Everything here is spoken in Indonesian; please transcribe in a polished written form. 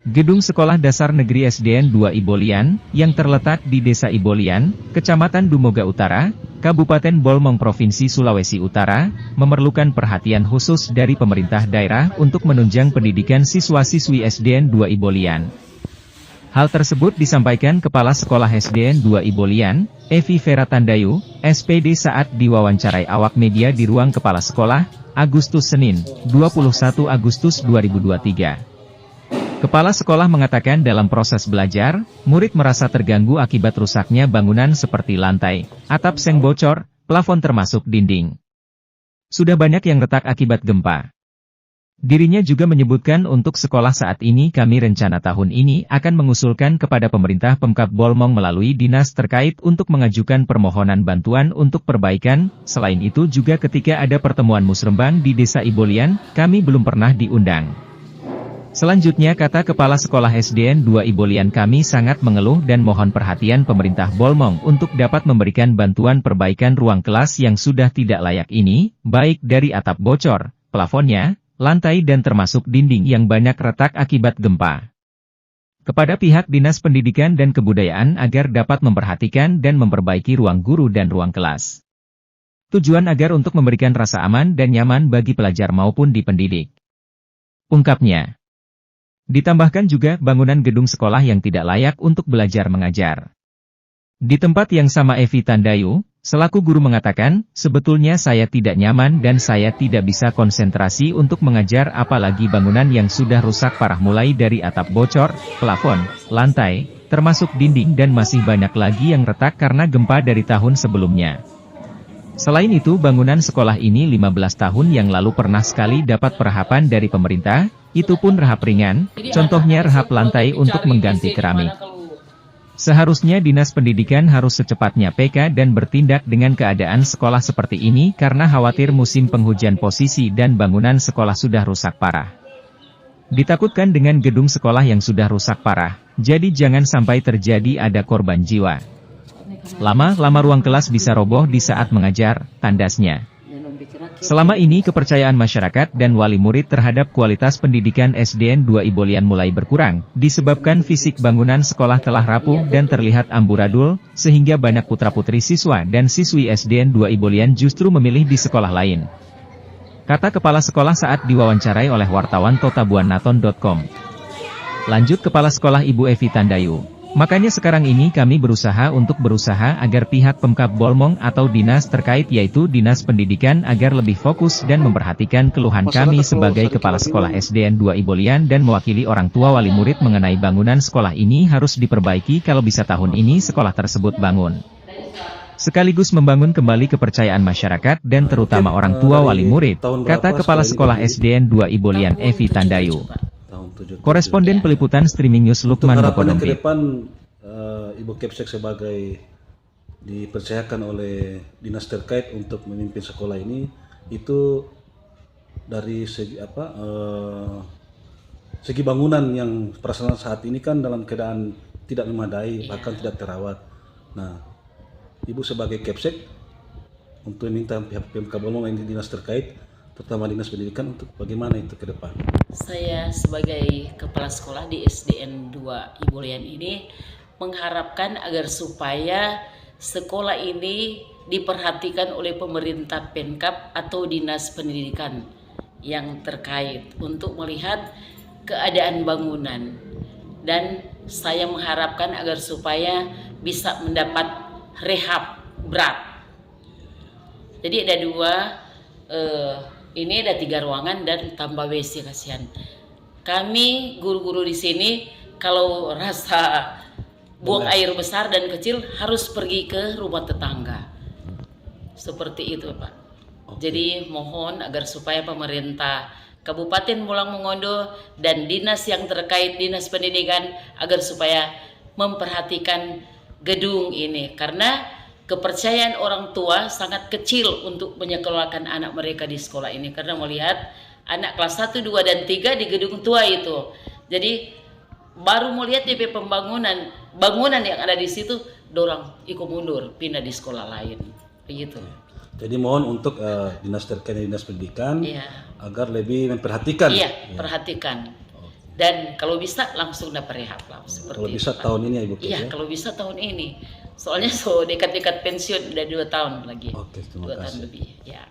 Gedung Sekolah Dasar Negeri SDN 2 Ibolian, yang terletak di Desa Ibolian, Kecamatan Dumoga Utara, Kabupaten Bolmong Provinsi Sulawesi Utara, memerlukan perhatian khusus dari pemerintah daerah untuk menunjang pendidikan siswa-siswi SDN 2 Ibolian. Hal tersebut disampaikan Kepala Sekolah SDN 2 Ibolian, Evi Vera Tandayu, SPD saat diwawancarai awak media di ruang Kepala Sekolah, Agustus Senin, 21 Agustus 2023. Kepala sekolah mengatakan dalam proses belajar, murid merasa terganggu akibat rusaknya bangunan seperti lantai, atap seng bocor, plafon termasuk dinding. Sudah banyak yang retak akibat gempa. Dirinya juga menyebutkan untuk sekolah saat ini kami rencana tahun ini akan mengusulkan kepada pemerintah Pemkab Bolmong melalui dinas terkait untuk mengajukan permohonan bantuan untuk perbaikan. Selain itu juga ketika ada pertemuan musrembang di Desa Ibolian, kami belum pernah diundang. Selanjutnya kata Kepala Sekolah SDN 2 Ibolian kami sangat mengeluh dan mohon perhatian pemerintah Bolmong untuk dapat memberikan bantuan perbaikan ruang kelas yang sudah tidak layak ini, baik dari atap bocor, plafonnya, lantai dan termasuk dinding yang banyak retak akibat gempa. Kepada pihak Dinas Pendidikan dan Kebudayaan agar dapat memperhatikan dan memperbaiki ruang guru dan ruang kelas. Tujuan agar untuk memberikan rasa aman dan nyaman bagi pelajar maupun dipendidik. Ungkapnya. Ditambahkan juga bangunan gedung sekolah yang tidak layak untuk belajar mengajar. Di tempat yang sama Evi Tandayu, selaku guru mengatakan, sebetulnya saya tidak nyaman dan saya tidak bisa konsentrasi untuk mengajar apalagi bangunan yang sudah rusak parah mulai dari atap bocor, plafon, lantai, termasuk dinding dan masih banyak lagi yang retak karena gempa dari tahun sebelumnya. Selain itu bangunan sekolah ini 15 tahun yang lalu pernah sekali dapat perhapan dari pemerintah, itu pun rehab ringan, contohnya rehab lantai untuk mengganti keramik. Seharusnya Dinas Pendidikan harus secepatnya PK dan bertindak dengan keadaan sekolah seperti ini karena khawatir musim penghujan posisi dan bangunan sekolah sudah rusak parah. Ditakutkan dengan gedung sekolah yang sudah rusak parah, jadi jangan sampai terjadi ada korban jiwa. Lama-lama ruang kelas bisa roboh di saat mengajar, tandasnya. Selama ini kepercayaan masyarakat dan wali murid terhadap kualitas pendidikan SDN 2 Ibolian mulai berkurang, disebabkan fisik bangunan sekolah telah rapuh dan terlihat amburadul, sehingga banyak putra-putri siswa dan siswi SDN 2 Ibolian justru memilih di sekolah lain. Kata Kepala Sekolah saat diwawancarai oleh wartawan totabuanaton.com. Lanjut Kepala Sekolah Ibu Evi Tandayu. Makanya sekarang ini kami berusaha agar pihak Pemkab Bolmong atau dinas terkait yaitu Dinas Pendidikan agar lebih fokus dan memperhatikan keluhan kami sebagai Kepala Sekolah SDN 2 Ibolian dan mewakili orang tua wali murid mengenai bangunan sekolah ini harus diperbaiki kalau bisa tahun ini sekolah tersebut bangun. Sekaligus membangun kembali kepercayaan masyarakat dan terutama orang tua wali murid, kata Kepala Sekolah SDN 2 Ibolian Evi Tandayu. Koresponden peliputan streaming news Lukman Bokodompi. Ke depan Ibu Kepsek sebagai dipercayakan oleh dinas terkait untuk memimpin sekolah ini itu dari segi segi bangunan yang perasaan saat ini kan dalam keadaan tidak memadai bahkan tidak terawat. Nah, Ibu sebagai Kepsek untuk meminta pihak Pemkab Bolmong ini dinas terkait terutama Dinas Pendidikan untuk bagaimana itu ke depan? Saya sebagai kepala sekolah di SDN 2 Ibolian ini mengharapkan agar supaya sekolah ini diperhatikan oleh pemerintah Pemkab atau Dinas Pendidikan yang terkait untuk melihat keadaan bangunan. Dan saya mengharapkan agar supaya bisa mendapat rehab berat. Jadi ada dua ini ada 3 ruangan dan tambah WC kasihan. Kami guru-guru di sini kalau rasa buang air besar dan kecil harus pergi ke rumah tetangga. Seperti itu, Pak. Jadi mohon agar supaya pemerintah Kabupaten Bolang Mongondo dan dinas yang terkait Dinas Pendidikan agar supaya memperhatikan gedung ini karena kepercayaan orang tua sangat kecil untuk menyekolahkan anak mereka di sekolah ini karena melihat anak kelas 1, 2, dan 3 di gedung tua itu. Jadi baru melihat DP bangunan yang ada di situ, dorang ikut mundur pindah di sekolah lain. Begitu. Jadi mohon untuk dinas terkait Dinas Pendidikan agar lebih memperhatikan. Iya, perhatikan. Dan kalau bisa langsung dapat rehab lah seperti Kalau itu, bisa Pak. tahun ini ya Ibu Kep, Iya, ya? kalau bisa tahun ini. Soalnya so dekat-dekat pensiun udah 2 tahun lagi. Oke, terima 2 tahun kasih. lebih. Ya.